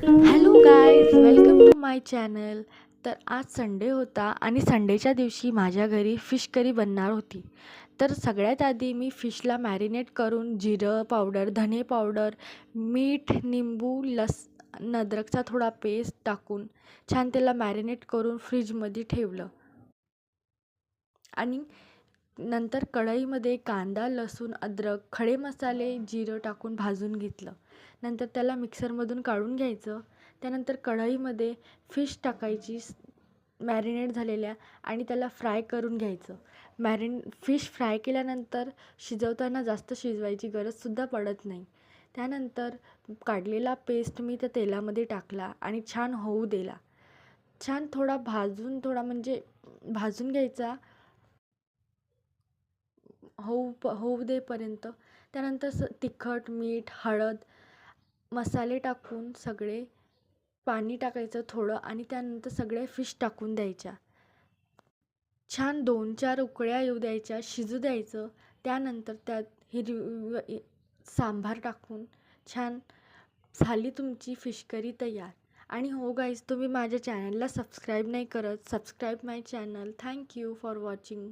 Hello guys, welcome to my channel. तर आज Sunday होता आणि संडेच्या दिवशी माझ्या घरी फिश करी बनणार होती. तर सगळ्यात आधी मी फिशला मॅरिनेट करून जिरं पावडर, धने पावडर, मीठ, निंबू, अद्रकचा थोडा पेस्ट टाकून छान त्याला मॅरिनेट करून फ्रीजमध्ये ठेवलं. आणि नंतर कढईमध्ये कांदा, लसूण, अद्रक, खडे मसाले, जिरं टाकून भाजून घेतलं. नंतर त्याला मिक्सरमधून काढून घ्यायचं. त्यानंतर कढईमध्ये फिश टाकायची मॅरिनेट झालेल्या आणि त्याला फ्राय करून घ्यायचं. फिश फ्राय केल्यानंतर शिजवताना जास्त शिजवायची गरजसुद्धा पडत नाही. त्यानंतर काढलेला पेस्ट मी त्या तेलामध्ये टाकला आणि छान होऊ दिला. छान भाजून घ्यायचा होऊ देपर्यंत. त्यानंतर तिखट, मीठ, हळद, मसाले टाकून सगळे पाणी टाकायचं थोडं आणि त्यानंतर सगळे फिश टाकून द्यायच्या. छान 2-4 उकळ्या येऊ द्यायच्या, शिजू द्यायचं. त्यानंतर त्यात सांबार टाकून छान झाली तुमची फिश करी तयार. आणि हो गाईज, तुम्ही माझ्या चॅनलला सबस्क्राईब नाही करत, subscribe my channel. Thank you for watching.